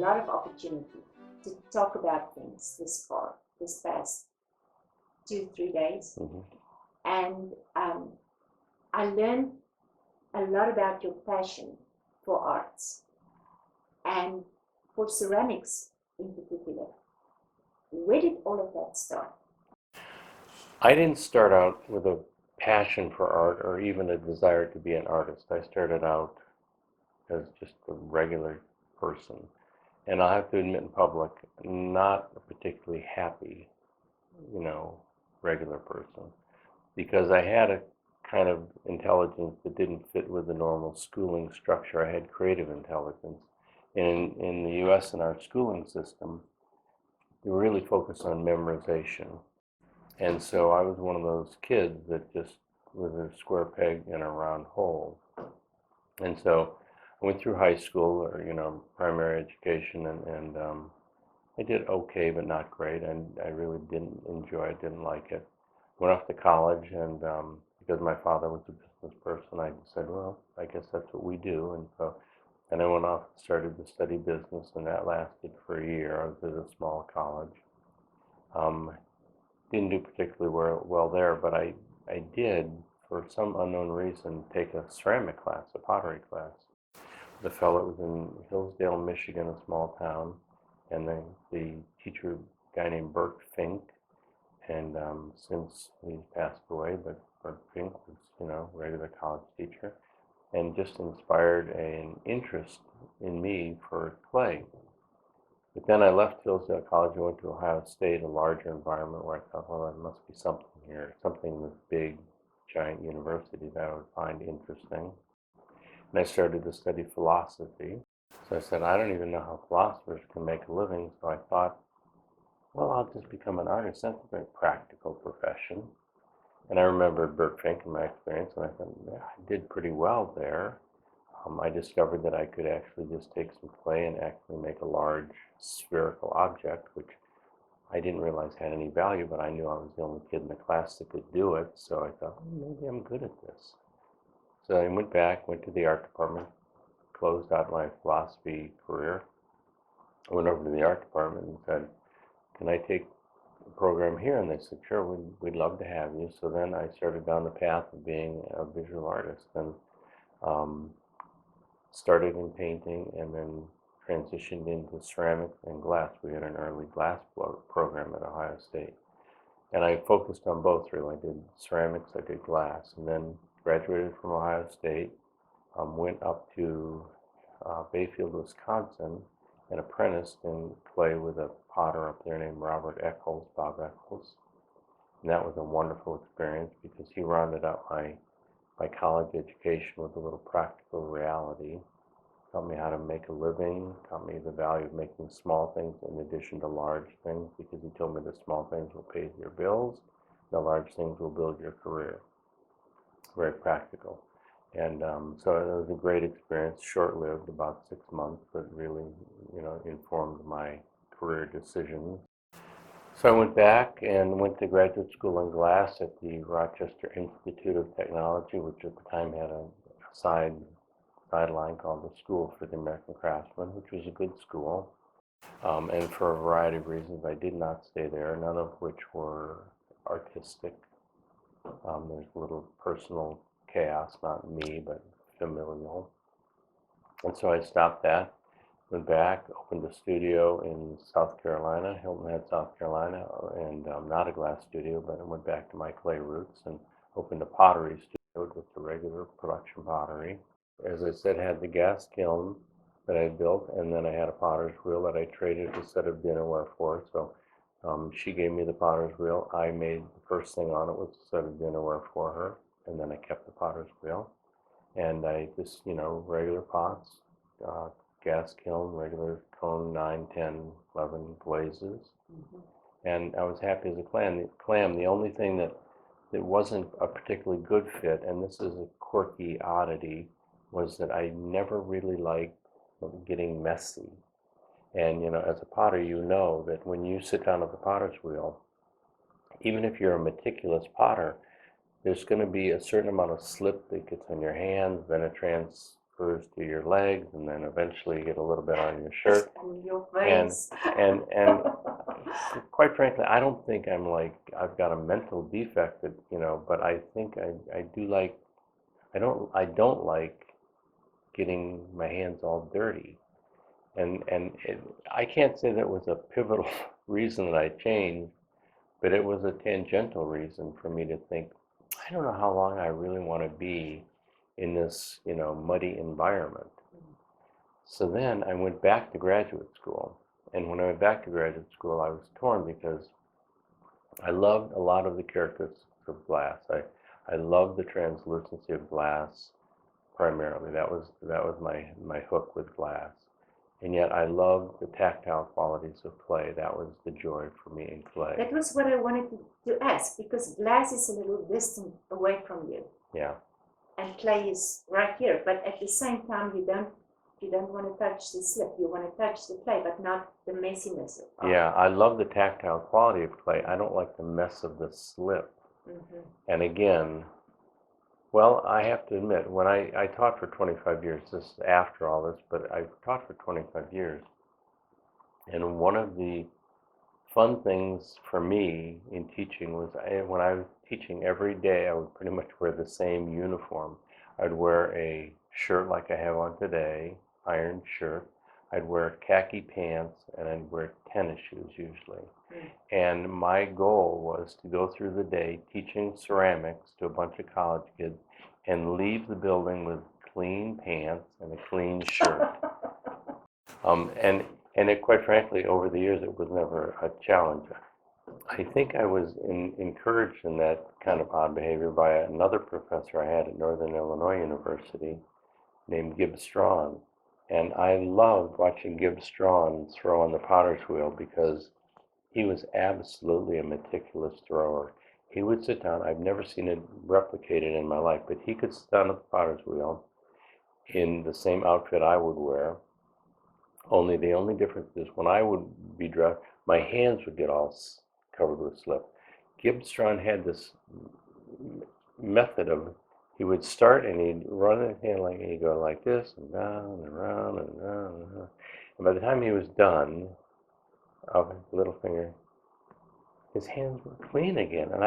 lot of opportunity to talk about things this past 2-3 days. And I learned a lot about your passion for arts and for ceramics in particular. Where did all of that start? I didn't start out with a passion for art or even a desire to be an artist. I started out as just a regular person. And I have to admit in public, not a particularly happy, regular person. Because I had a kind of intelligence that didn't fit with the normal schooling structure. I had creative intelligence. In the US, in our schooling system, we really focus on memorization. And so I was one of those kids that just was a square peg in a round hole. And so I went through high school, or primary education, and I did okay, but not great. And I really didn't enjoy it, didn't like it. Went off to college, and because my father was a business person, I said, well, I guess that's what we do. And I went off and started to study business, and that lasted for a year. I was at a small college. Didn't do particularly well there, but I did, for some unknown reason, take a ceramic class, a pottery class. The fellow was in Hillsdale, Michigan, a small town, and the teacher, a guy named Bert Fink, and since he passed away, but Bert Fink was, regular college teacher, and just inspired an interest in me for clay. But then I left Hillsdale College and went to Ohio State, a larger environment where I thought, well, there must be something here, something in this big, giant university that I would find interesting. And I started to study philosophy. So I said, I don't even know how philosophers can make a living. So I thought, well, I'll just become an artist. That's a very practical profession. And I remembered Bert Fink in my experience, and I thought, yeah, I did pretty well there. I discovered that I could actually just take some clay and actually make a large spherical object, which I didn't realize had any value, but I knew I was the only kid in the class that could do it. So I thought, maybe I'm good at this. So I went back, went to the art department, closed out my philosophy career. I went over to the art department and said, can I take a program here? And they said, sure, we'd love to have you. So then I started down the path of being a visual artist, and started in painting and then transitioned into ceramics and glass. We had an early glass program at Ohio State. And I focused on both, really. I did ceramics, I did glass, and then graduated from Ohio State, went up to Bayfield, Wisconsin, and apprenticed in clay with a potter up there named Bob Eccles. And that was a wonderful experience because he rounded out my college education with a little practical reality. Taught me how to make a living, taught me the value of making small things in addition to large things, because he told me the small things will pay your bills, the large things will build your career. Very practical. And so it was a great experience, short-lived, about 6 months, but really, informed my career decisions. So I went back and went to graduate school in glass at the Rochester Institute of Technology, which at the time had a sideline called the School for the American Craftsman, which was a good school. And for a variety of reasons, I did not stay there, none of which were artistic. There's a little personal chaos, not me, but familial. And so I stopped that, went back, opened a studio in South Carolina, Hilton Head, South Carolina, and not a glass studio, but I went back to my clay roots and opened a pottery studio with the regular production pottery. As I said, had the gas kiln that I built, and then I had a potter's wheel that I traded a set of dinnerware for. So she gave me the potter's wheel. I made the first thing on it was a set of dinnerware for her, and then I kept the potter's wheel. And I just, regular pots, gas kiln, regular cone, 9, 10, 11 glazes. And I was happy as a clam. The only thing that wasn't a particularly good fit, and this is a quirky oddity, was that I never really liked getting messy. And, as a potter, you know that when you sit down at the potter's wheel, even if you're a meticulous potter, there's going to be a certain amount of slip that gets on your hands, then it goes to your legs, and then eventually you get a little bit on your shirt. And your And face. and quite frankly, I don't think I'm like I've got a mental defect that, but I think I do like I don't like getting my hands all dirty. And I can't say that was a pivotal reason that I changed, but it was a tangential reason for me to think, I don't know how long I really want to be in this, muddy environment. So then I went back to graduate school. And when I went back to graduate school, I was torn because I loved a lot of the characteristics of glass. I loved the translucency of glass primarily. That was my hook with glass. And yet I loved the tactile qualities of clay. That was the joy for me in clay. That was what I wanted to ask, because glass is a little distant away from you. Yeah. And clay is right here. But at the same time, you don't want to touch the slip. You want to touch the clay, but not the messiness of it. Yeah, I love the tactile quality of clay. I don't like the mess of the slip. Mm-hmm. And again, well, I have to admit, when I taught for 25 years, this is after all this, but I taught for 25 years. And one of the fun things for me in teaching was when I was teaching every day, I would pretty much wear the same uniform. I'd wear a shirt like I have on today, ironed shirt. I'd wear khaki pants, and I'd wear tennis shoes usually. And my goal was to go through the day teaching ceramics to a bunch of college kids and leave the building with clean pants and a clean shirt. And it, quite frankly, over the years, it was never a challenge. I think I was encouraged in that kind of odd behavior by another professor I had at Northern Illinois University named Gibb Strawn. And I loved watching Gibb Strawn throw on the potter's wheel because he was absolutely a meticulous thrower. He would sit down, I've never seen it replicated in my life, but he could sit down at the potter's wheel in the same outfit I would wear. Only the only difference is when I would be dressed, my hands would get all covered with slip. Gibb Strawn had this method of, he would start and he'd run his hand like, he'd go like this and down and around and around and around. And by the time he was done, of his little finger, his hands were clean again. And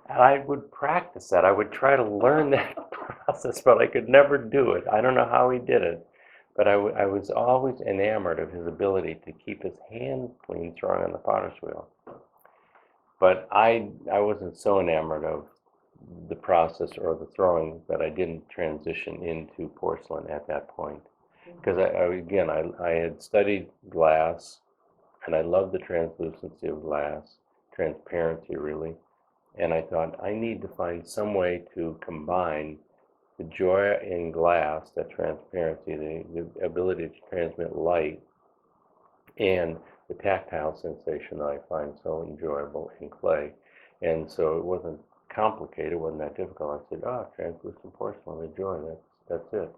I would practice that. I would try to learn that process, but I could never do it. I don't know how he did it, but I was always enamored of his ability to keep his hands clean throwing on the potter's wheel. But I wasn't so enamored of the process or the throwing that I didn't transition into porcelain at that point. Because I had studied glass, and I loved the translucency of glass, transparency really, and I thought I need to find some way to combine the joy in glass, that transparency, the ability to transmit light, and the tactile sensation that I find so enjoyable in clay. And so it wasn't complicated, it wasn't that difficult. I said, translucent porcelain, the joy, that's it.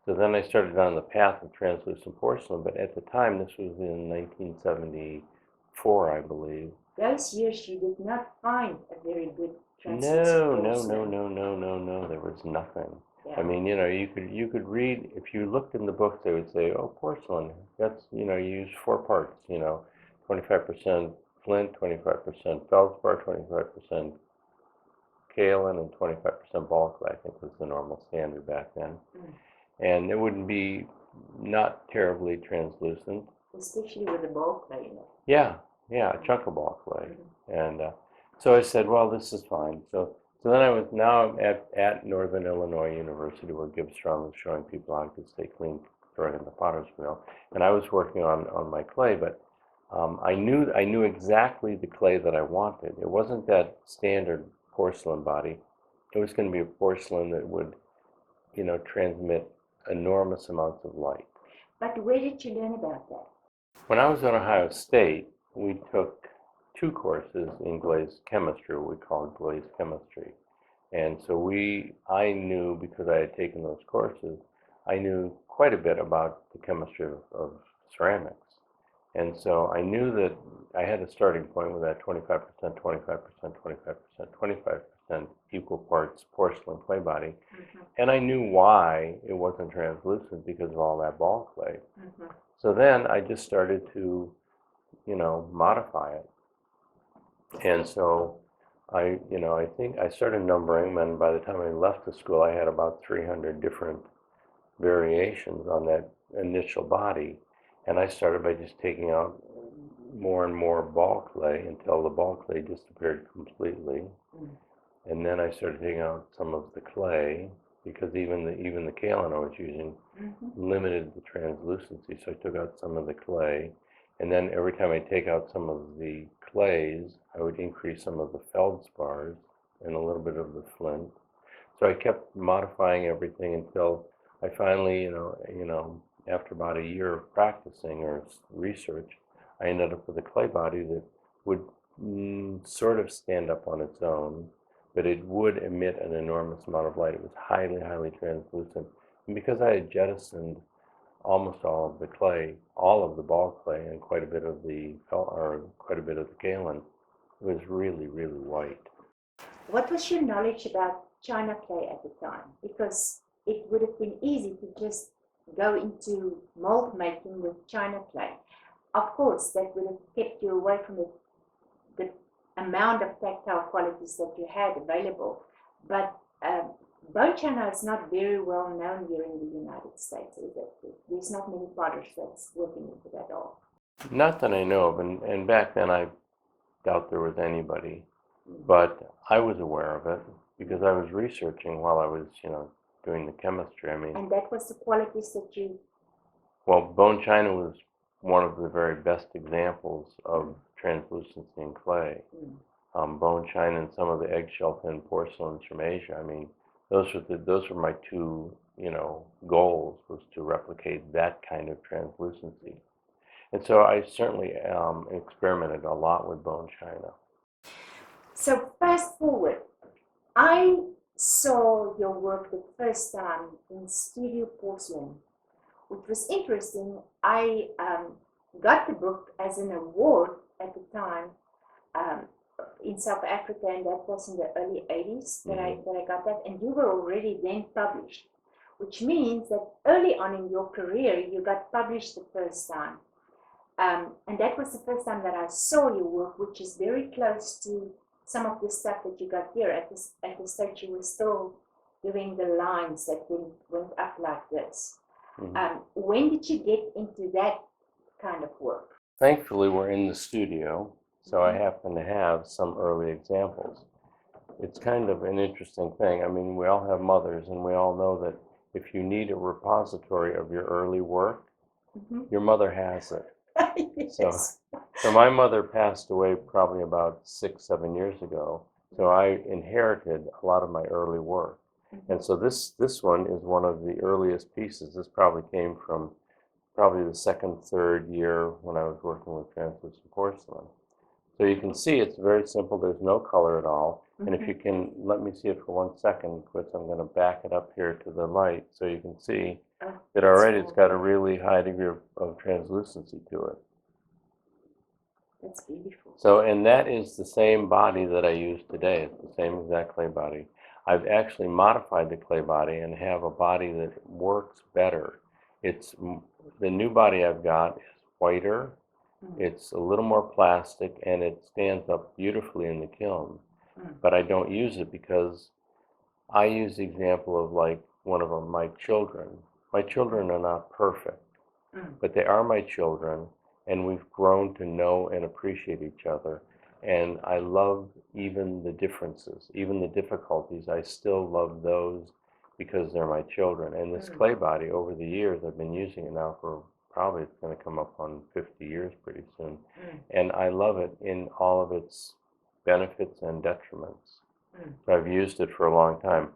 So then I started on the path of translucent porcelain, but at the time, this was in 1974, I believe. Those years you did not find a very good translucent porcelain. No, there was nothing. Yeah. I mean, you could read, if you looked in the books, they would say, oh, porcelain, that's, you use 4 parts, 25% flint, 25% feldspar, 25% kaolin, and 25% ball clay, I think was the normal standard back then. And it wouldn't be not terribly translucent. Especially with the ball clay in it. Yeah, a chunk of ball clay. And so I said, well, this is fine. So then I'm at Northern Illinois University, where Gibb Strawn was showing people how to stay clean throwing in the potter's wheel. And I was working on my clay, but I knew exactly the clay that I wanted. It wasn't that standard porcelain body. It was going to be a porcelain that would, transmit enormous amounts of light. But where did you learn about that? When I was at Ohio State, we took 2 courses in glazed chemistry, what we called glazed chemistry. And so I knew, because I had taken those courses, I knew quite a bit about the chemistry of ceramics. And so I knew that I had a starting point with that 25%, 25%, 25%, 25% equal parts porcelain clay body. And I knew why it wasn't translucent because of all that ball clay. So then I just started to, modify it. And so I think I started numbering, and by the time I left the school, I had about 300 different variations on that initial body. And I started by just taking out more and more ball clay until the ball clay disappeared completely. And then I started taking out some of the clay, because even the kaolin I was using limited the translucency. So I took out some of the clay. And then every time I take out some of the clays, I would increase some of the feldspars and a little bit of the flint. So I kept modifying everything until I finally, after about a year of practicing or research, I ended up with a clay body that would sort of stand up on its own, but it would emit an enormous amount of light. It was highly, highly translucent. And because I had jettisoned almost all of the clay, all of the ball clay, and quite a bit of the kaolin, it was really, really white. What was your knowledge about China clay at the time? Because it would have been easy to just go into mold making with China clay. Of course, that would have kept you away from the amount of tactile qualities that you had available. But bone china is not very well known here in the United States, is it? There's not many potters that's working with it at all. Not that I know of, and back then I doubt there was anybody. But I was aware of it because I was researching while I was, doing the chemistry. And that was the qualities that you... Well, bone china was one of the very best examples of translucency in clay. Bone china and some of the eggshell thin porcelains from Asia. Those were my two, goals, was to replicate that kind of translucency. And so I certainly experimented a lot with bone china. So fast forward, I saw your work the first time in Studio Porcelain, which was interesting. I got the book as an award at the time in South Africa, and that was in the early 80s that I got that, and you were already then published, which means that early on in your career you got published the first time. And that was the first time that I saw your work, which is very close to some of the stuff that you got here. At the stage you were still doing the lines that went up like this. When did you get into that kind of work? Thankfully, we're in the studio, so I happen to have some early examples. It's kind of an interesting thing. We all have mothers, and we all know that if you need a repository of your early work, your mother has it. Yes. So my mother passed away probably about 6-7 years ago. So I inherited a lot of my early work. And so this one is one of the earliest pieces. This probably came from the second, third year when I was working with translucent porcelain. So you can see it's very simple. There's no color at all. And if you can let me see it for 1 second, Chris, I'm going to back it up here to the light so you can see that already it's got a really high degree of translucency to it. That's beautiful. So, and that is the same body that I use today. It's the same exact clay body. I've actually modified the clay body and have a body that works better. It's the new body I've got is whiter. It's a little more plastic, and it stands up beautifully in the kiln. But I don't use it because I use the example of like one of them, my children. My children are not perfect, but they are my children, and we've grown to know and appreciate each other. And I love even the differences, even the difficulties. I still love those because they're my children. And this clay body, over the years, I've been using it now for probably, it's going to come up on 50 years pretty soon. And I love it in all of its benefits and detriments. So I've used it for a long time.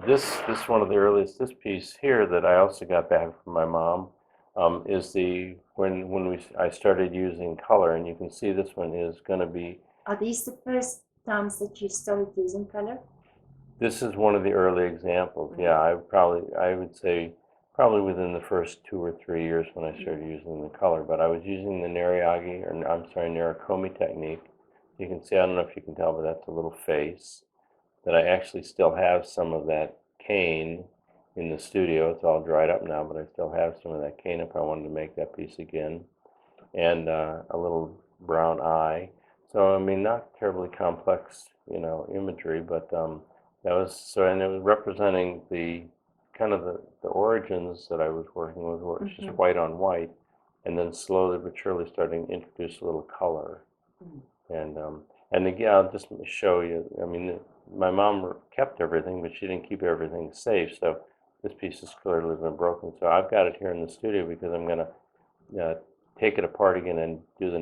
This one of the earliest, this piece here that I also got back from my mom, is when I started using color, and you can see this one is going to be. Are these the first times that you started using color? This is one of the early examples. Yeah, I would say probably within the first 2 or 3 years when I started using the color, but I was using the Neriage, or I'm sorry, Nerikomi technique. You can see, I don't know if you can tell, but that's a little face that I actually still have some of that cane in the studio. It's all dried up now, but I still have some of that cane if I wanted to make that piece again. And a little brown eye. So, I mean, not terribly complex, imagery, but that was, so, and it was representing the kind of the origins that I was working with, were just white on white, and then slowly but surely starting to introduce a little color. And again, I'll just show you, I mean, my mom kept everything, but she didn't keep everything safe, so this piece has clearly been broken. So I've got it here in the studio because I'm going to take it apart again and do the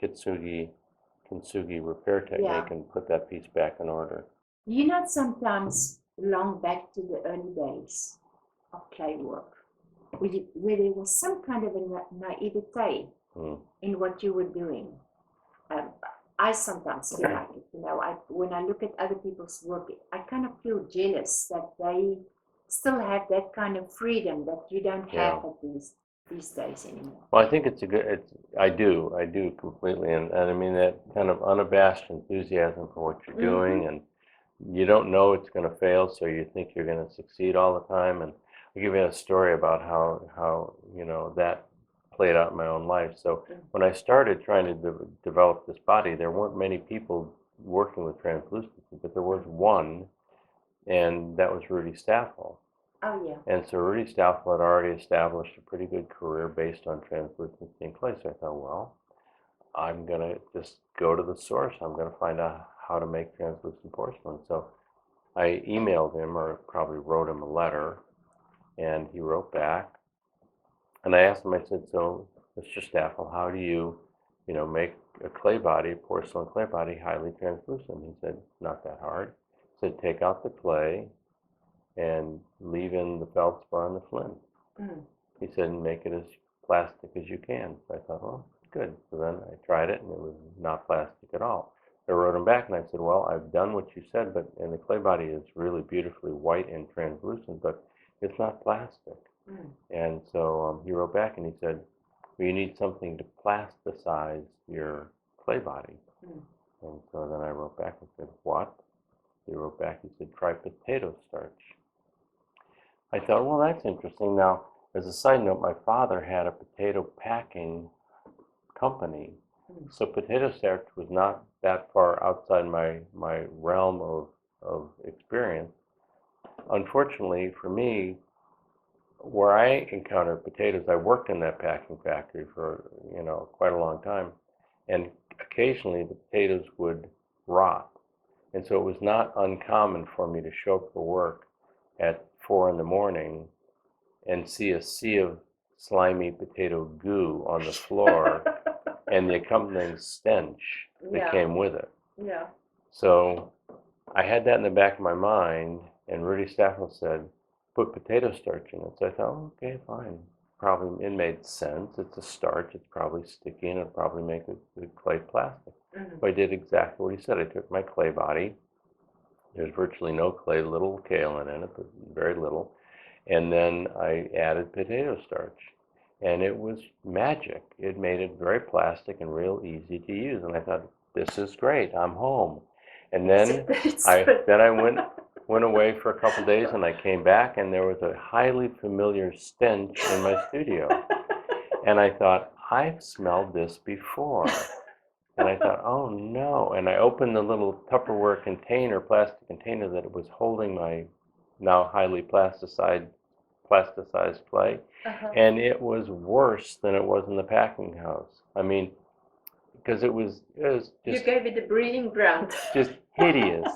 kintsugi repair technique and put that piece back in order. You know, sometimes long back to the early days of clay work, where there was some kind of a naivete in what you were doing. I sometimes feel like it, when I look at other people's work, I kind of feel jealous that they still have that kind of freedom that you don't have at these days anymore. Well, I think I do completely, and I mean that kind of unabashed enthusiasm for what you're doing, and you don't know it's going to fail, so you think you're going to succeed all the time. And I'll give you a story about how that played out in my own life. So when I started trying to develop this body, there weren't many people working with translucency, but there was one, and that was Rudy Staffel. Oh, yeah. And so Rudy Staffel had already established a pretty good career based on translucency in clay. So I thought, well, I'm going to just go to the source. I'm going to find out how to make translucent porcelain. So I emailed him, or probably wrote him a letter, and he wrote back. And I asked him, I said, so, Mr. Staffel, how do you, make a clay body, porcelain clay body, highly translucent? He said, not that hard. He said, take out the clay and leave in the feldspar and the flint. He said, and make it as plastic as you can. So I thought, well, good. So then I tried it, and it was not plastic at all. I wrote him back, and I said, well, I've done what you said, and the clay body is really beautifully white and translucent, but it's not plastic. And so he wrote back, and he said, well, you need something to plasticize your clay body. And so then I wrote back and said, what? He wrote back, he said, try potato starch. I thought, well, that's interesting. Now, as a side note, my father had a potato packing company, so potato starch was not that far outside my realm of experience. Unfortunately for me, where I encountered potatoes, I worked in that packing factory for quite a long time, and occasionally the potatoes would rot, and so it was not uncommon for me to show up for work at 4 in the morning and see a sea of slimy potato goo on the floor and the accompanying stench that came with it. Yeah. So I had that in the back of my mind, and Rudy Staffel said, put potato starch in it. So I thought, oh, okay, fine. Probably it made sense. It's a starch. It's probably sticky, and it'll probably make a clay plastic. So I did exactly what he said. I took my clay body. There's virtually no clay, little kaolin in it, but very little. And then I added potato starch. And it was magic. It made it very plastic and real easy to use. And I thought, this is great. I'm home. And then I went away for a couple days, and I came back, and there was a highly familiar stench in my studio. And I thought, I've smelled this before. And I thought, oh no. And I opened the little Tupperware container, plastic container that was holding my now highly plasticized clay. And it was worse than it was in the packing house. I mean, because it was just... You gave it a breeding ground. Just hideous.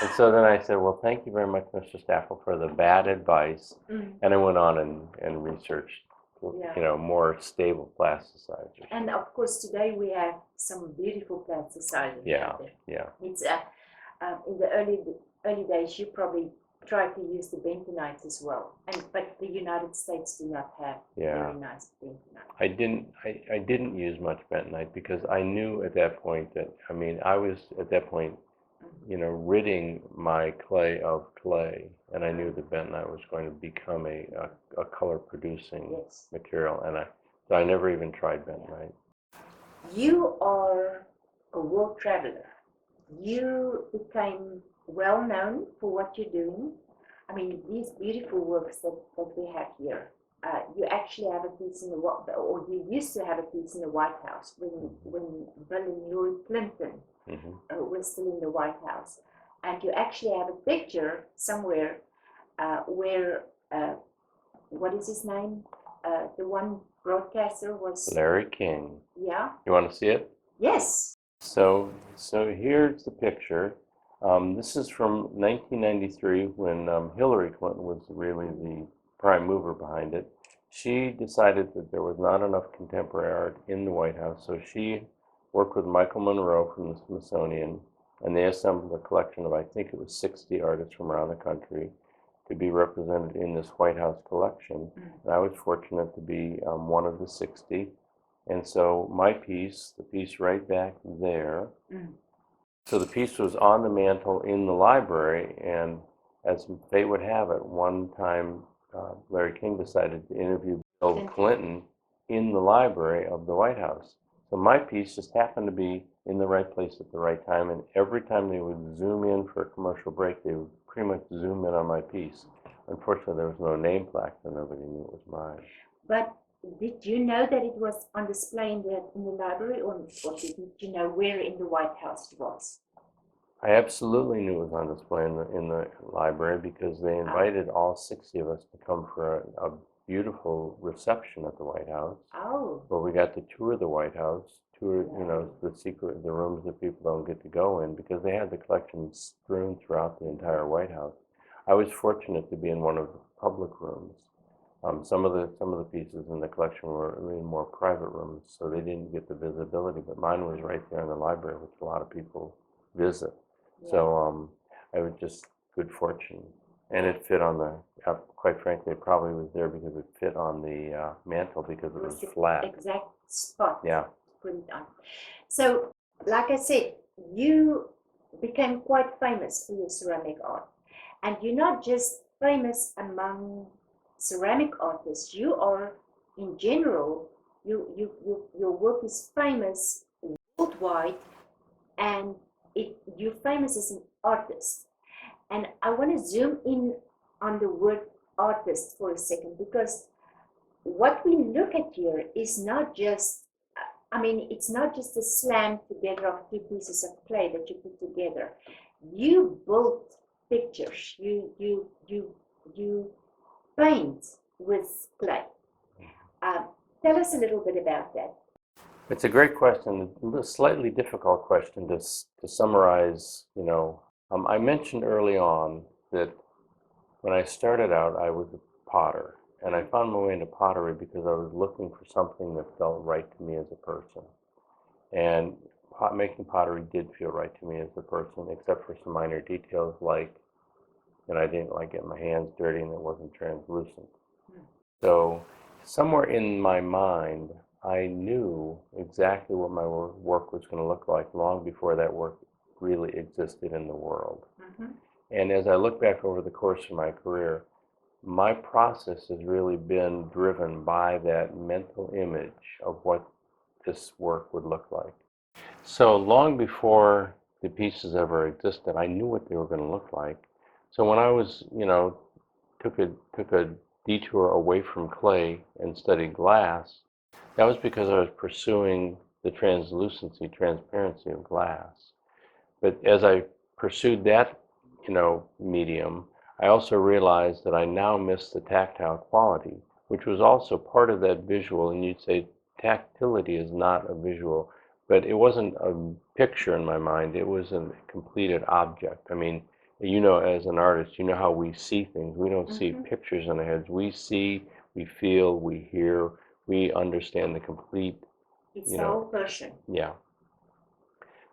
And so then I said, well, thank you very much, Mr. Staffel, for the bad advice. And I went on and researched, more stable plasticizers. And of course, today we have some beautiful plasticizers. Yeah. It's in the early days, you probably tried to use the bentonite as well, but the United States do not have very nice bentonite. I didn't use much bentonite because I knew at that point that, I was at that point ridding my clay of clay, and I knew that bentonite was going to become a color producing Yes. material, so I never even tried bentonite. You are a world traveler. You became well known for what you're doing. I mean, these beautiful works that we have here. You actually have a piece in the or you used to have a piece in the White House when Bill and Hillary Clinton were still in the White House, and you actually have a picture somewhere where what is his name? The one broadcaster was Larry King. Yeah. You want to see it? Yes. So here's the picture. This is from 1993 when Hillary Clinton was really the prime mover behind it. She decided that there was not enough contemporary art in the White House, so she worked with Michael Monroe from the Smithsonian, and they assembled a collection of, I think it was 60 artists from around the country to be represented in this White House collection. And I was fortunate to be one of the 60. And so my piece, the piece right back there, so the piece was on the mantle in the library, and as fate would have it, one time Larry King decided to interview Bill Clinton in the library of the White House. So my piece just happened to be in the right place at the right time, and every time they would zoom in for a commercial break, they would pretty much zoom in on my piece. Unfortunately, there was no name plaque, so nobody knew it was mine. But did you know that it was on display in the library, or did you know where in the White House it was? I absolutely knew it was on display in the library because they invited all 60 of us to come for a beautiful reception at the White House. Oh. Where we got to tour the White House, tour the rooms that people don't get to go in, because they had the collections strewn throughout the entire White House. I was fortunate to be in one of the public rooms. Some of the pieces in the collection were in more private rooms, so they didn't get the visibility. But mine was right there in the library, which a lot of people visit. Yeah. So I was just good fortune, and it fit on the. Quite frankly, it probably was there because it fit on the mantle because it was flat. Exact spot. Yeah. To put it on. So, like I said, you became quite famous for your ceramic art, and you're not just famous among ceramic artists. You are, in general, your work is famous worldwide, and you're famous as an artist. And I want to zoom in on the word artist for a second, because what we look at here is not just, it's not just a slam together of two pieces of clay that you put together. You built pictures. You paint with clay. Tell us a little bit about that. It's a great question, a slightly difficult question to summarize. I mentioned early on that when I started out, I was a potter, and I found my way into pottery because I was looking for something that felt right to me as a person. And making pottery did feel right to me as a person, except for some minor details like, I didn't like getting my hands dirty and it wasn't translucent. So somewhere in my mind, I knew exactly what my work was going to look like long before that work really existed in the world. And as I look back over the course of my career, my process has really been driven by that mental image of what this work would look like. So long before the pieces ever existed, I knew what they were going to look like. So when I was, took a detour away from clay and studied glass, that was because I was pursuing the transparency of glass. But as I pursued that, medium, I also realized that I now missed the tactile quality, which was also part of that visual. And you'd say tactility is not a visual, but it wasn't a picture in my mind. It was a completed object. As an artist, how we see things. We don't see pictures in our heads. We see, we feel, we hear, we understand the complete. It's the whole person. Yeah.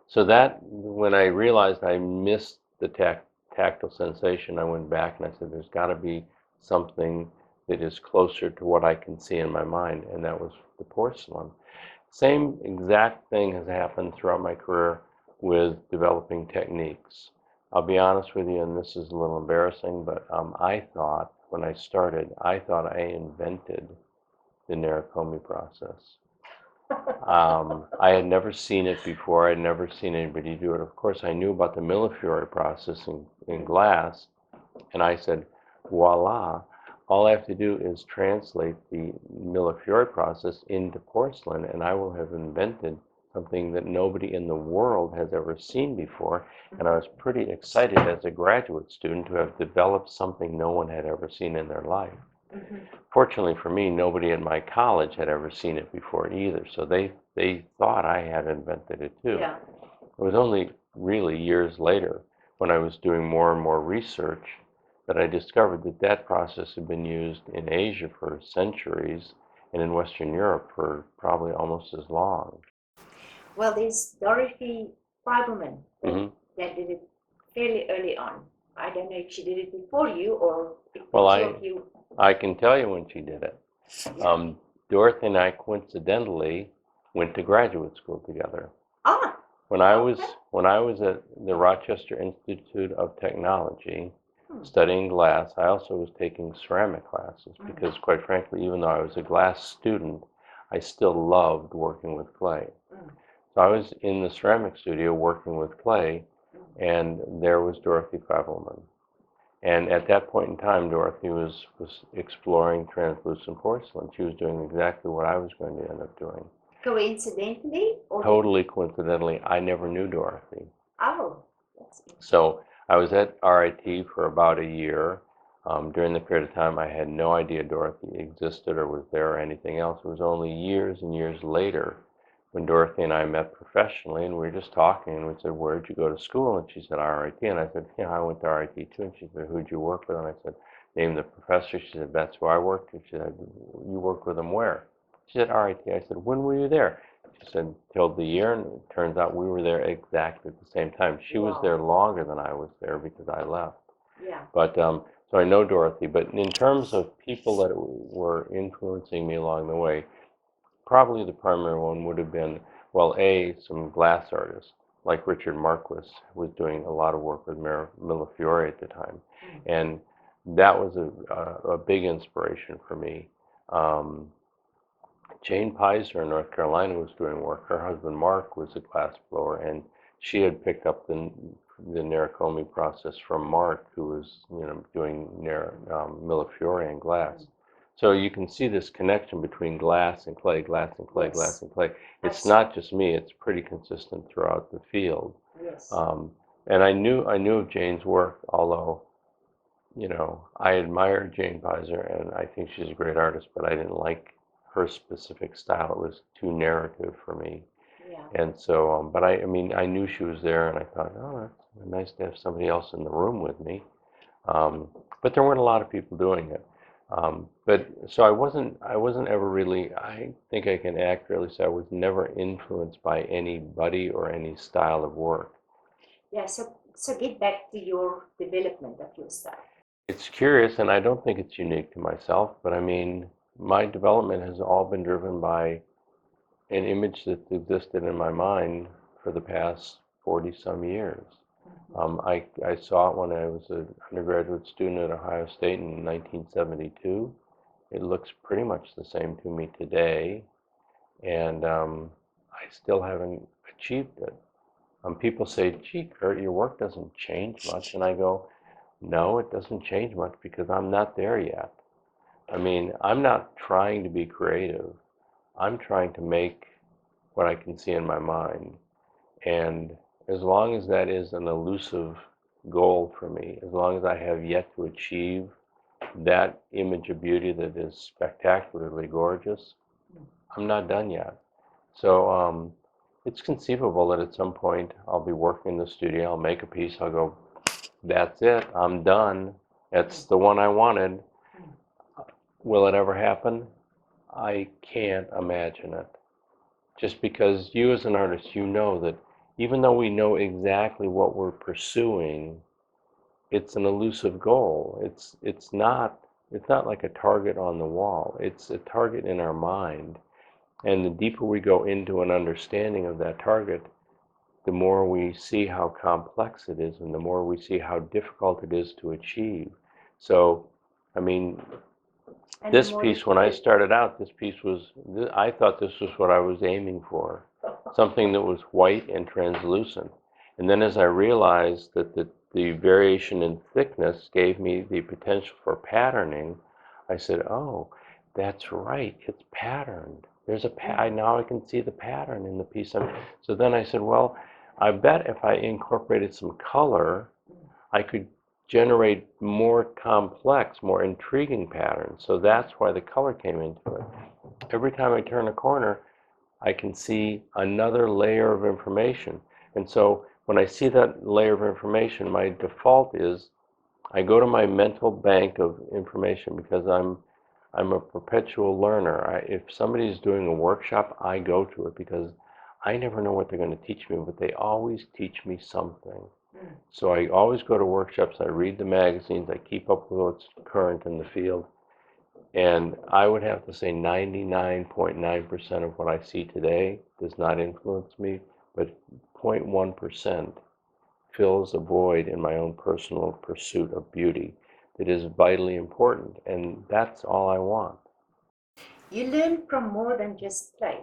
So that, when I realized I missed the tactile sensation, I went back and I said, there's got to be something that is closer to what I can see in my mind, and that was the porcelain. Same exact thing has happened throughout my career with developing techniques. I'll be honest with you, and this is a little embarrassing, but I thought, when I started, I thought I invented the Nerikomi process. I had never seen it before. I'd never seen anybody do it. Of course, I knew about the Millefiori process in glass, and I said, voila, all I have to do is translate the Millefiori process into porcelain, and I will have invented something that nobody in the world has ever seen before. And I was pretty excited as a graduate student to have developed something no one had ever seen in their life. Fortunately for me, nobody at my college had ever seen it before either, so they thought I had invented it too. Yeah. It was only really years later, when I was doing more and more research, that I discovered that that process had been used in Asia for centuries and in Western Europe for probably almost as long. Well, there's Dorothy Feigelman Mm-hmm. that did it fairly early on. I don't know if she did it before you or if the Well, two of you. I can tell you when she did it. Yeah. Dorothy and I coincidentally went to graduate school together. Ah, When I okay. was at the Rochester Institute of Technology studying glass, I also was taking ceramic classes because, quite frankly, even though I was a glass student, I still loved working with clay. So I was in the ceramic studio working with clay, and there was Dorothy Feigelman. And at that point in time, Dorothy was exploring translucent porcelain. She was doing exactly what I was going to end up doing. Coincidentally? Or Totally coincidentally, I never knew Dorothy. Oh, that's interesting. So I was at RIT for about a year. During the period of time, I had no idea Dorothy existed or was there or anything else. It was only years and years later when Dorothy and I met professionally, and we were just talking, and we said, "Where'd you go to school?" And she said, RIT. And I said, "Yeah, I went to RIT too." And she said, "Who'd you work with?" And I said, "Name the professor." She said, "That's who I worked with." She said, "You worked with him where?" She said, RIT. I said, "When were you there?" She said, "Till the year," and it turns out we were there exactly at the same time. She was there longer than I was there because I left. Yeah. But so I know Dorothy. But in terms of people that were influencing me along the way, probably the primary one would have been, well, some glass artists, like Richard Marquis was doing a lot of work with Millefiori at the time. And that was a big inspiration for me. Jane Pizer in North Carolina was doing work. Her husband Mark was a glass blower, and she had picked up the Nerikomi process from Mark, who was doing Millefiori and glass. So you can see this connection between glass and clay, glass and clay, glass and clay. It's not just me; it's pretty consistent throughout the field. Yes. And I knew of Jane's work, although I admire Jane Pizer, and I think she's a great artist, but I didn't like her specific style. It was too narrative for me. Yeah. And so, but I mean, I knew she was there, and I thought, oh, that's nice to have somebody else in the room with me. But there weren't a lot of people doing it. But so I wasn't ever really, I think I can accurately say I was never influenced by anybody or any style of work. Yeah, so get back to your development of your style. It's curious, and I don't think it's unique to myself, but I mean, my development has all been driven by an image that's existed in my mind for the past 40-some years. I saw it when I was an undergraduate student at Ohio State in 1972. It looks pretty much the same to me today, and I still haven't achieved it. People say, "Gee, Kurt, your work doesn't change much," and I go, "No, it doesn't change much because I'm not there yet." I mean, I'm not trying to be creative. I'm trying to make what I can see in my mind. And as long as that is an elusive goal for me, as long as I have yet to achieve that image of beauty that is spectacularly gorgeous, I'm not done yet. So it's conceivable that at some point I'll be working in the studio, I'll make a piece, I'll go, that's it, I'm done. That's the one I wanted. Will it ever happen? I can't imagine it. Just because you as an artist, you know that even though we know exactly what we're pursuing, it's an elusive goal. It's not like a target on the wall. It's a target in our mind. And the deeper we go into an understanding of that target, the more we see how complex it is and the more we see how difficult it is to achieve. So, I mean, And this the more piece, when I started out, this piece was, I thought this was what I was aiming for, something that was white and translucent. And then as I realized that the variation in thickness gave me the potential for patterning, I said, oh, that's right, it's patterned. There's a now I can see the pattern in the piece. So then I said, well, I bet if I incorporated some color, I could generate more complex, more intriguing patterns. So that's why the color came into it. Every time I turn a corner, I can see another layer of information. And so when I see that layer of information, my default is I go to my mental bank of information because I'm a perpetual learner. If somebody's doing a workshop, I go to it because I never know what they're going to teach me, but they always teach me something. So I always go to workshops, I read the magazines, I keep up with what's current in the field, and I would have to say 99.9% of what I see today does not influence me, but 0.1% fills a void in my own personal pursuit of beauty that is vitally important, and that's all I want. You learn from more than just play,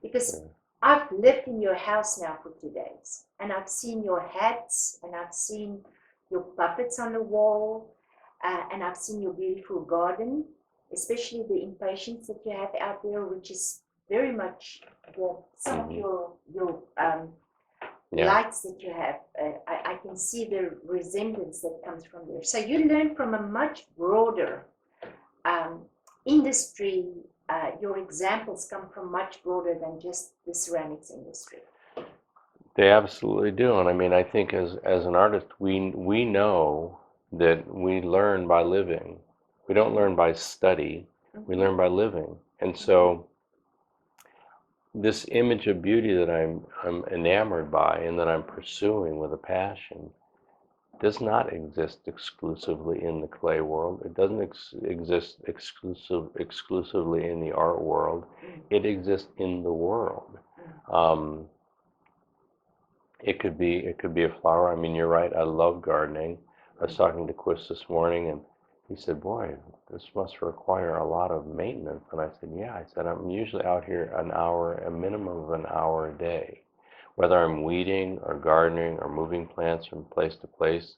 because I've lived in your house now for 2 days, and I've seen your hats, and I've seen your puppets on the wall, and I've seen your beautiful garden, especially the impatiens that you have out there, which is very much some of your lights that you have. I can see the resemblance that comes from there. So you learn from a much broader industry. Your examples come from much broader than just the ceramics industry. They absolutely do. And I mean, I think as an artist, we know that we learn by living. We don't learn by study. We learn by living. And so this image of beauty that I'm enamored by and that I'm pursuing with a passion does not exist exclusively in the clay world. It doesn't exist exclusively in the art world. It exists in the world. It could be a flower. I mean, you're right. I love gardening. I was talking to Quist this morning, and he said, "Boy, this must require a lot of maintenance." And I said, "Yeah." I said, "I'm usually out here an hour, a minimum of an hour a day, whether I'm weeding or gardening or moving plants from place to place.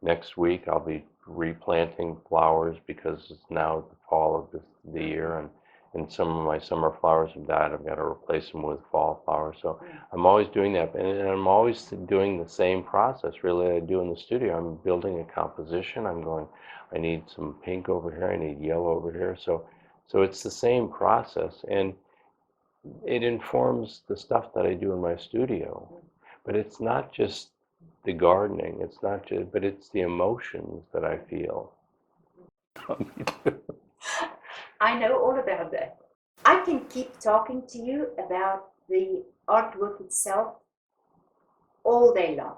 Next week, I'll be replanting flowers because it's now the fall of the year, and some of my summer flowers have died. I've got to replace them with fall flowers. So I'm always doing that, and I'm always doing the same process, really, I do in the studio. I'm building a composition. I'm going, I need some pink over here. I need yellow over here. So it's the same process, and it informs the stuff that I do in my studio. But it's not just the gardening. It's not just, but it's the emotions that I feel. I know all about that. I can keep talking to you about the artwork itself all day long.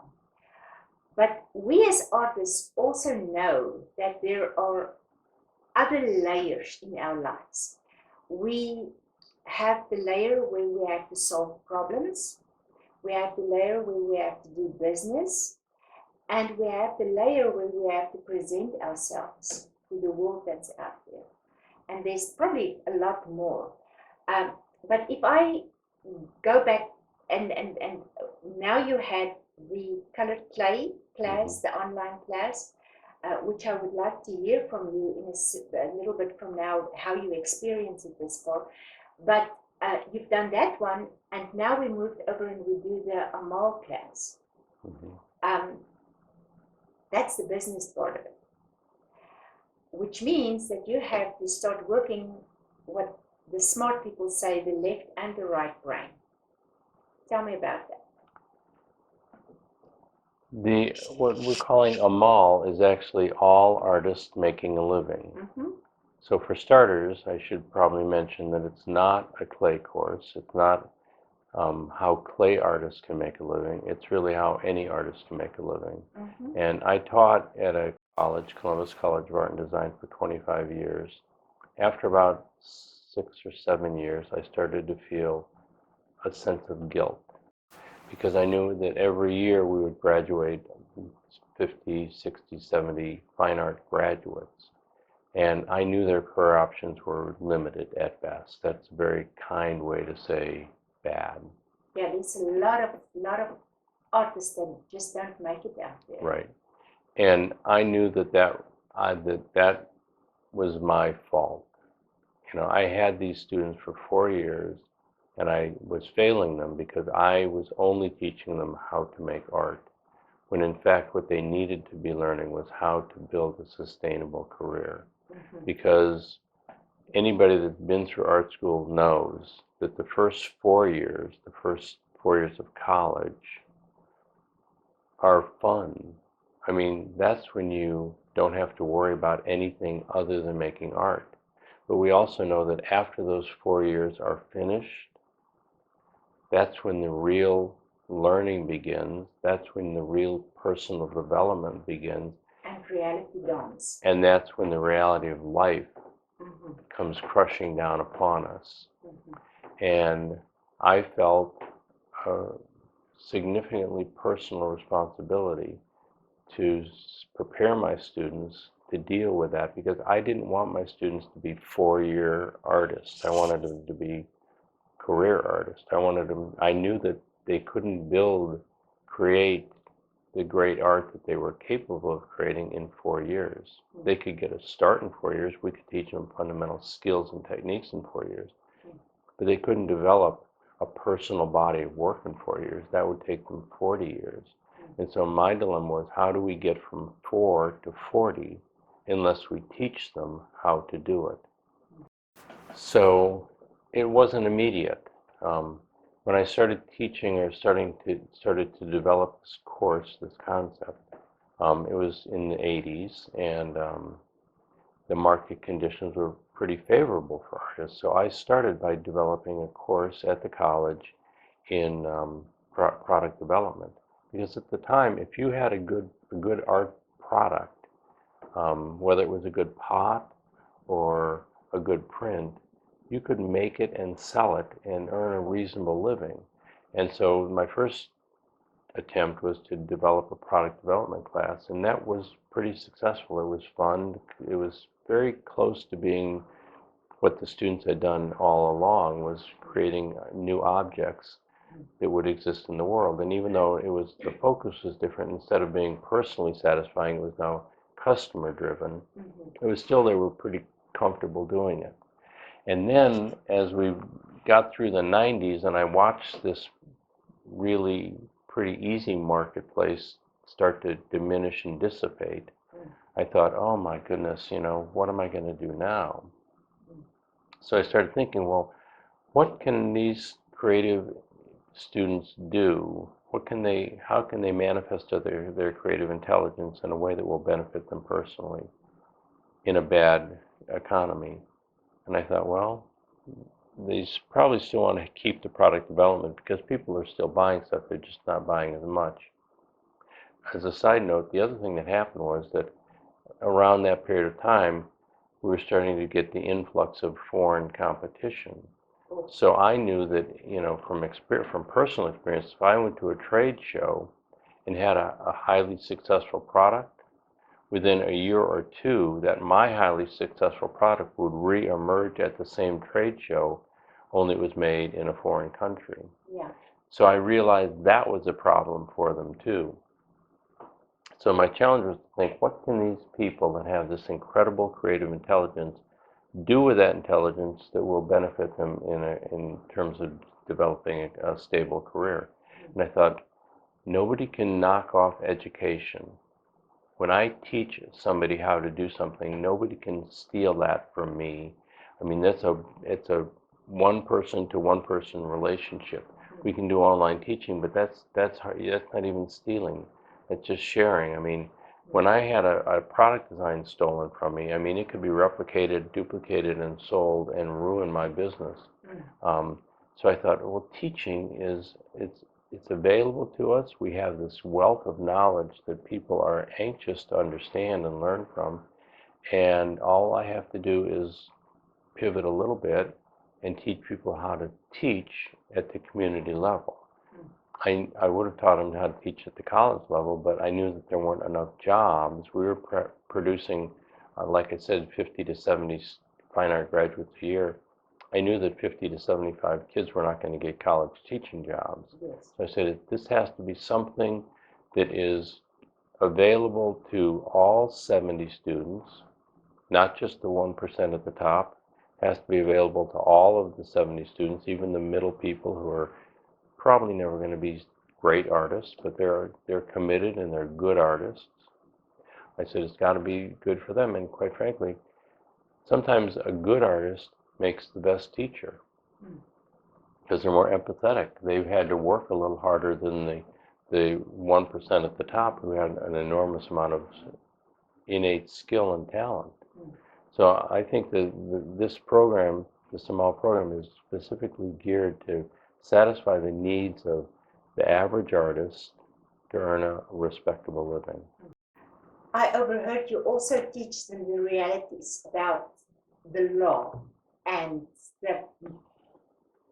But we as artists also know that there are other layers in our lives. We have the layer where we have to solve problems. We have the layer where we have to do business. And we have the layer where we have to present ourselves to the world that's out there. And there's probably a lot more. But if I go back and now you had the colored clay class, the online class, which I would like to hear from you in a little bit from now, how you experience it this far. But you've done that one, and now we moved over and we do the AAMAL class. That's the business part of it, which means that you have to start working what the smart people say, the left and the right brain. Tell me about that. What we're calling AAMAL is actually all artists making a living. So for starters, I should probably mention that it's not a clay course. It's not how clay artists can make a living. It's really how any artist can make a living. And I taught at a college, Columbus College of Art and Design, for 25 years. After about 6 or 7 years, I started to feel a sense of guilt. because I knew that every year we would graduate 50, 60, 70 fine art graduates. And I knew their career options were limited at best. That's a very kind way to say bad. Yeah, there's a lot of artists that just don't make it out there. Right. And I knew that was my fault. You know, I had these students for 4 years, and I was failing them because I was only teaching them how to make art, when in fact what they needed to be learning was how to build a sustainable career. Mm-hmm. Because anybody that's been through art school knows that the first 4 years of college are fun. I mean, that's when you don't have to worry about anything other than making art. But we also know that after those 4 years are finished, that's when the real learning begins. That's when the real personal development begins. And reality dawns. And that's when the reality of life mm-hmm. comes crushing down upon us. Mm-hmm. And I felt a significantly personal responsibility to prepare my students to deal with that, because I didn't want my students to be 4-year artists. I wanted them to be career artists. I knew that they couldn't create the great art that they were capable of creating in 4 years. They could get a start in 4 years. We could teach them fundamental skills and techniques in 4 years. But they couldn't develop a personal body of work in 4 years. That would take them 40 years. And so my dilemma was, how do we get from 4 to 40 unless we teach them how to do it? So it wasn't immediate. When I started teaching, or started to develop this course, this concept, it was in the 80s, and the market conditions were pretty favorable for artists. So I started by developing a course at the college in product development. Because at the time, if you had a good art product, whether it was a good pot or a good print, you could make it and sell it and earn a reasonable living. And so my first attempt was to develop a product development class, and that was pretty successful. It was fun. It was very close to being what the students had done all along, was creating new objects that would exist in the world. And even though the focus was different, instead of being personally satisfying, it was now customer driven. Mm-hmm. It was still, they were pretty comfortable doing it. And then as we got through the 90s and I watched this really pretty easy marketplace start to diminish and dissipate, I thought, oh my goodness, what am I going to do now? So I started thinking, well, what can these creative students do? How can they manifest their creative intelligence in a way that will benefit them personally in a bad economy? And I thought, well, they probably still want to keep the product development because people are still buying stuff, they're just not buying as much. As a side note, the other thing that happened was that around that period of time, we were starting to get the influx of foreign competition. So I knew that, from personal experience, if I went to a trade show and had a highly successful product, within a year or two, that my highly successful product would re-emerge at the same trade show, only it was made in a foreign country. Yeah. So I realized that was a problem for them too. So my challenge was to think, what can these people that have this incredible creative intelligence do with that intelligence that will benefit them in terms of developing a stable career? And I thought, nobody can knock off education. When I teach somebody how to do something, nobody can steal that from me. I mean, it's a one-person to one-person relationship. We can do online teaching, but that's not even stealing. It's just sharing. I mean, when I had a product design stolen from me, I mean, it could be replicated, duplicated, and sold and ruin my business. So I thought, well, teaching it's available to us. We have this wealth of knowledge that people are anxious to understand and learn from. And all I have to do is pivot a little bit and teach people how to teach at the community level. I would have taught them how to teach at the college level, but I knew that there weren't enough jobs. We were producing, like I said, 50 to 70 fine art graduates a year. I knew that 50 to 75 kids were not going to get college teaching jobs. Yes. So I said, this has to be something that is available to all 70 students, not just the 1% at the top. It has to be available to all of the 70 students, even the middle people who are probably never going to be great artists, but they're committed and they're good artists. I said it's got to be good for them, and quite frankly, sometimes a good artist makes the best teacher because they're more empathetic. They've had to work a little harder than the 1% at the top who had an enormous amount of innate skill and talent. So I think that this program, the AAMAL program, is specifically geared to satisfy the needs of the average artist to earn a respectable living. I overheard you also teach them the realities about the law and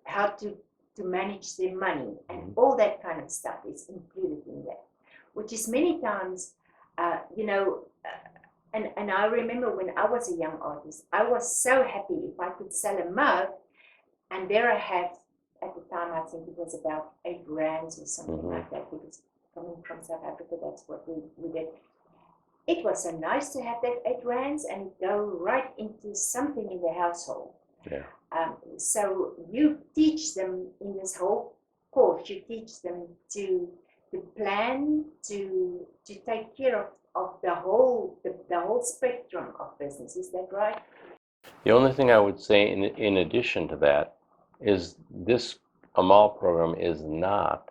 how to manage their money, and all that kind of stuff is included in that, which is many times, and I remember when I was a young artist, I was so happy if I could sell a mug, and there I have, at the time I think it was about R8 or something like that, because coming from South Africa, that's what we did. It was so nice to have that R8 and go right into something in the household. Yeah. So you teach them in this whole course, you teach them to plan, to take care of the whole spectrum of business. Is that right? The only thing I would say in addition to that is this AAMAL program is not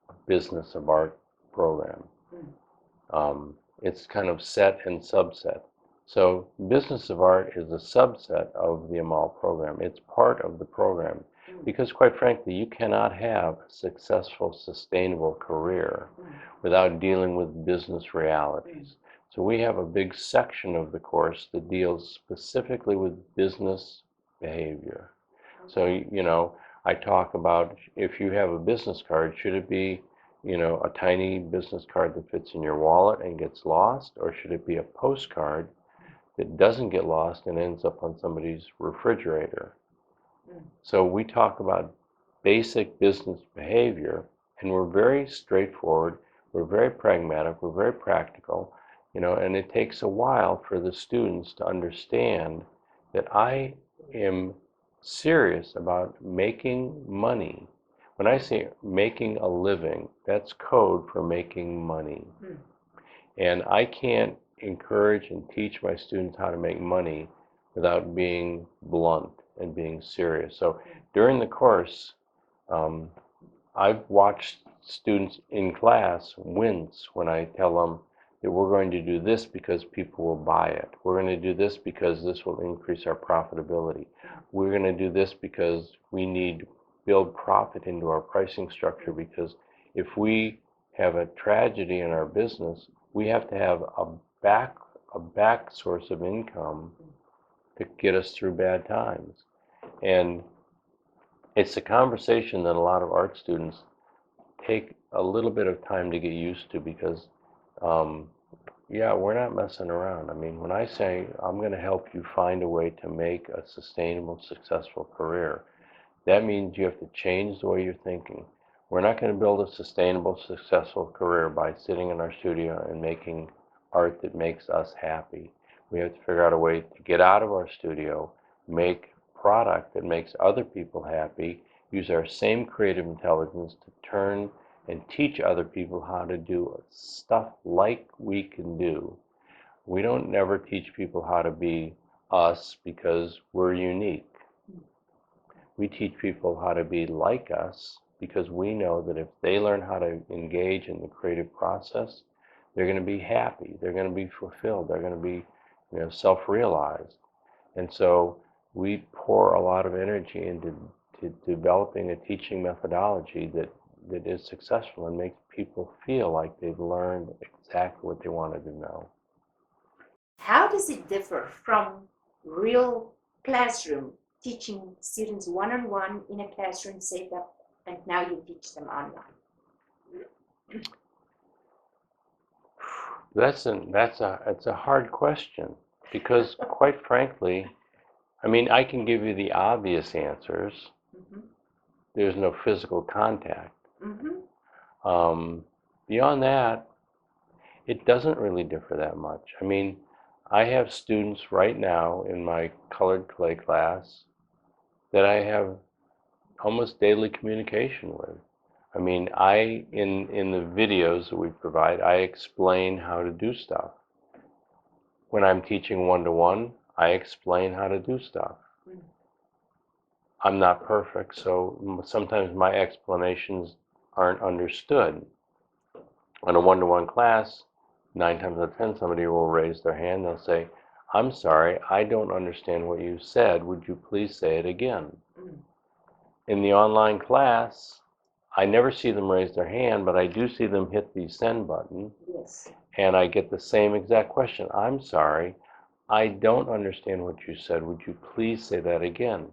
a business of art program. It's kind of set and subset. So business of art is a subset of the AAMAL program. It's part of the program because, quite frankly, you cannot have a successful, sustainable career without dealing with business realities. So we have a big section of the course that deals specifically with business behavior. So, I talk about if you have a business card, should it be a tiny business card that fits in your wallet and gets lost, or should it be a postcard that doesn't get lost and ends up on somebody's refrigerator? So we talk about basic business behavior, and we're very straightforward, we're very pragmatic, we're very practical, and it takes a while for the students to understand that I am serious about making money. When I say making a living, that's code for making money. And I can't encourage and teach my students how to make money without being blunt and being serious. So during the course, I've watched students in class wince when I tell them that we're going to do this because people will buy it. We're going to do this because this will increase our profitability. We're going to do this because we need to build profit into our pricing structure, because if we have a tragedy in our business, we have to have a back source of income to get us through bad times. And it's a conversation that a lot of art students take a little bit of time to get used to, because we're not messing around. I mean, when I say I'm going to help you find a way to make a sustainable, successful career, that means you have to change the way you're thinking. We're not going to build a sustainable, successful career by sitting in our studio and making art that makes us happy. We have to figure out a way to get out of our studio, make product that makes other people happy, use our same creative intelligence to turn and teach other people how to do stuff like we can do. We don't never teach people how to be us because we're unique. We teach people how to be like us because we know that if they learn how to engage in the creative process, they're going to be happy, they're going to be fulfilled, they're going to be self-realized. And so we pour a lot of energy into developing a teaching methodology that is successful and makes people feel like they've learned exactly what they wanted to know. How does it differ from real classroom, teaching students one-on-one in a classroom setup, and now you teach them online? That's a hard question because, quite frankly, I mean, I can give you the obvious answers. Mm-hmm. There's no physical contact. Mm-hmm. Beyond that, it doesn't really differ that much. I mean, I have students right now in my colored clay class that I have almost daily communication with. I mean, in the videos that we provide, I explain how to do stuff. When I'm teaching one-to-one, I explain how to do stuff. I'm not perfect, so sometimes my explanations aren't understood. In a one-to-one class, 9 times out of 10, somebody will raise their hand. They'll say, "I'm sorry, I don't understand what you said. Would you please say it again?" In the online class, I never see them raise their hand, but I do see them hit the send button. Yes. And I get the same exact question. "I'm sorry, I don't understand what you said. Would you please say that again?"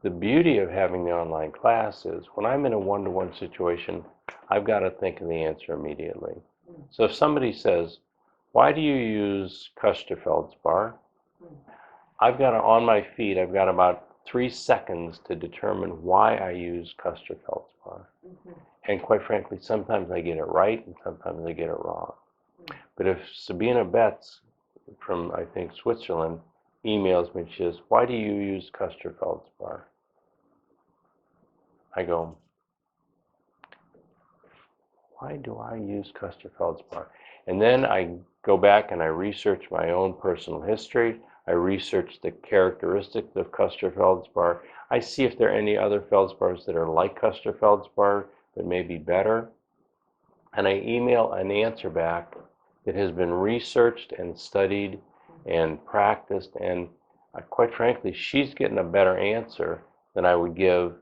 The beauty of having the online class is when I'm in a one-to-one situation, I've got to think of the answer immediately. So if somebody says, "Why do you use Custer feldspar?" I've got to, on my feet, I've got about 3 seconds to determine why I use Custer feldspar. And quite frankly, sometimes I get it right and sometimes I get it wrong. But if Sabina Betts from, I think, Switzerland emails me, she says, "Why do you use Custer feldspar?" I go, "Why do I use Custer feldspar?" And then I go back and I research my own personal history. I research the characteristics of Custer feldspar. I see if there are any other feldspars that are like Custer feldspar that may be better. And I email an answer back that has been researched and studied and practiced. And quite frankly, she's getting a better answer than I would give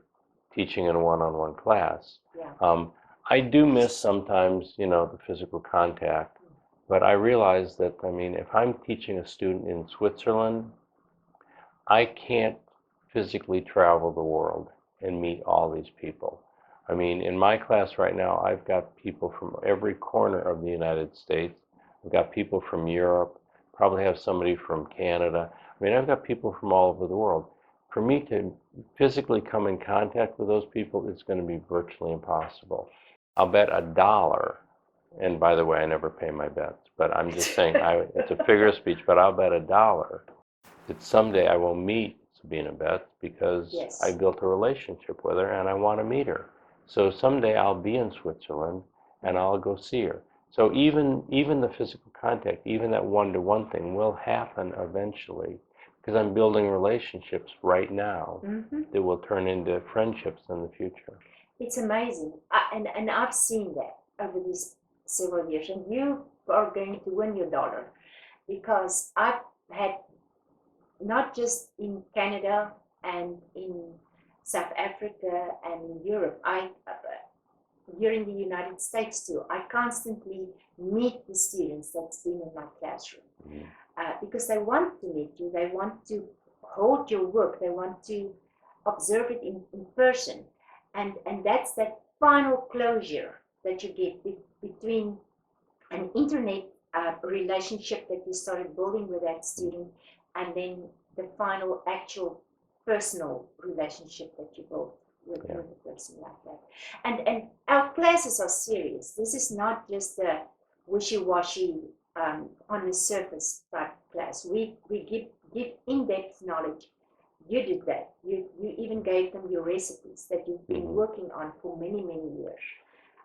teaching in a one-on-one class. Yeah. I do miss sometimes, the physical contact, but I realize that, I mean, if I'm teaching a student in Switzerland, I can't physically travel the world and meet all these people. I mean, in my class right now, I've got people from every corner of the United States. I've got people from Europe, probably have somebody from Canada. I mean, I've got people from all over the world. For me to physically come in contact with those people, it's going to be virtually impossible. I'll bet $1, and by the way, I never pay my bets, but I'm just saying, it's a figure of speech, but I'll bet $1 that someday I will meet Sabina Betts because Yes. I built a relationship with her and I want to meet her. So someday I'll be in Switzerland and I'll go see her. So even the physical contact, even that one-to-one thing will happen eventually because I'm building relationships right now that will turn into friendships in the future. It's amazing. And I've seen that over these several years. And you are going to win your dollar because I've had, not just in Canada and in South Africa and in Europe, here in the United States too, I constantly meet the students that's been in my classroom because they want to meet you, they want to hold your work, they want to observe it in person. And that's that final closure that you get between an internet relationship that you started building with that student and then the final actual personal relationship that you build with a person like that. And our classes are serious. This is not just a wishy-washy on the surface type class. We give in-depth knowledge. You did that. You even gave them your recipes that you've been working on for many, many years.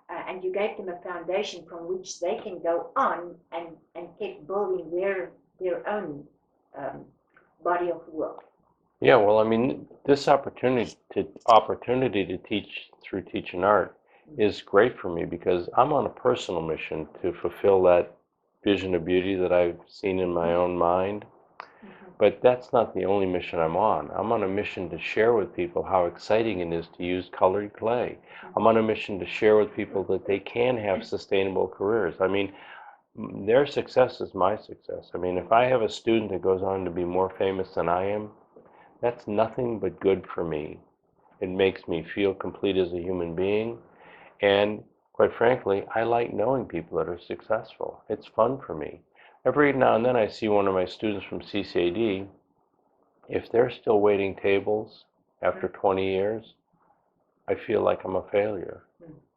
And you gave them a foundation from which they can go on and keep building their own body of work. Yeah, well, I mean, this opportunity to teach through TeachinArt is great for me because I'm on a personal mission to fulfill that vision of beauty that I've seen in my own mind. But that's not the only mission I'm on. I'm on a mission to share with people how exciting it is to use colored clay. I'm on a mission to share with people that they can have sustainable careers. I mean, their success is my success. I mean, if I have a student that goes on to be more famous than I am, that's nothing but good for me. It makes me feel complete as a human being. And quite frankly, I like knowing people that are successful. It's fun for me. Every now and then I see one of my students from CCAD, if they're still waiting tables after 20 years, I feel like I'm a failure.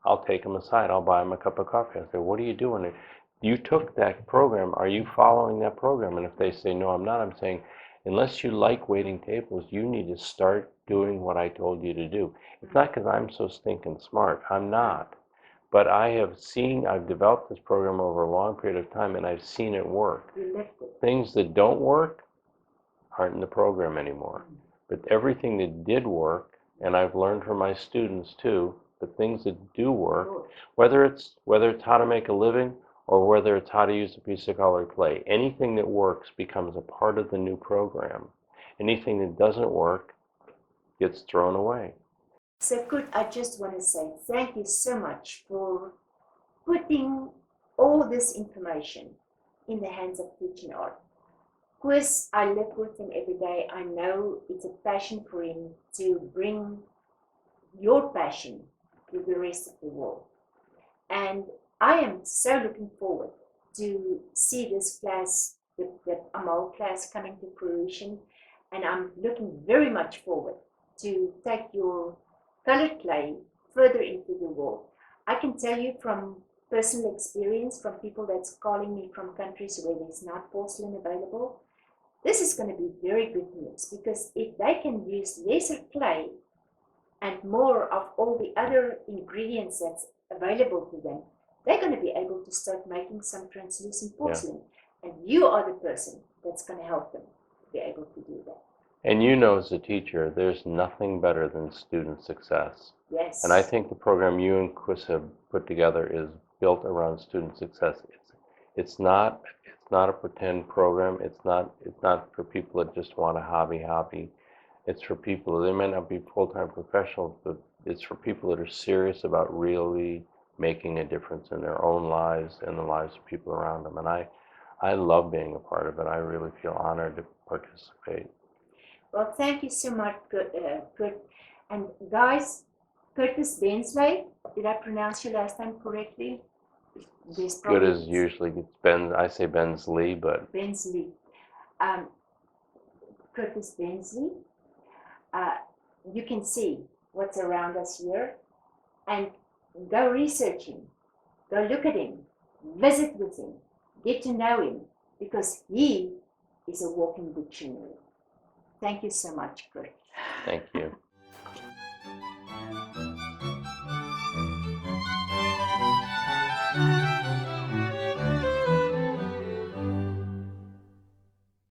I'll take them aside. I'll buy them a cup of coffee. I say, what are you doing? You took that program. Are you following that program? And if they say, no, I'm not, I'm saying, unless you like waiting tables, you need to start doing what I told you to do. It's not because I'm so stinking smart. I'm not. But I've developed this program over a long period of time, and I've seen it work. Things that don't work aren't in the program anymore. But everything that did work, and I've learned from my students too, the things that do work, whether it's how to make a living or whether it's how to use a piece of colored clay, anything that works becomes a part of the new program. Anything that doesn't work gets thrown away. So Kurt, I just want to say thank you so much for putting all this information in the hands of TeachinArt. Of course, I live with him every day. I know it's a passion for him to bring your passion to the rest of the world. And I am so looking forward to see this class, the AAMAL class, coming to fruition. And I'm looking very much forward to take your colored clay further into the world. I can tell you from personal experience, from people that's calling me from countries where there's not porcelain available, this is going to be very good news, because if they can use lesser clay and more of all the other ingredients that's available to them, they're going to be able to start making some translucent porcelain. Yeah. And you are the person that's going to help them be able to do that. And you know, as a teacher, there's nothing better than student success. Yes. And I think the program you and Chris have put together is built around student success. It's not a pretend program. It's not for people that just want a hobby. It's for people, they may not be full-time professionals, but it's for people that are serious about really making a difference in their own lives and the lives of people around them. And I love being a part of it. I really feel honored to participate. Well, thank you so much, Kurt. And guys, Curtis Benzle, did I pronounce your last name correctly? Good as usually. It's I say Benzle, but... Benzle. Curtis Benzle. You can see what's around us here, and go research him, go look at him, visit with him, get to know him, because he is a walking dictionary. Thank you so much, Kurt. Thank you.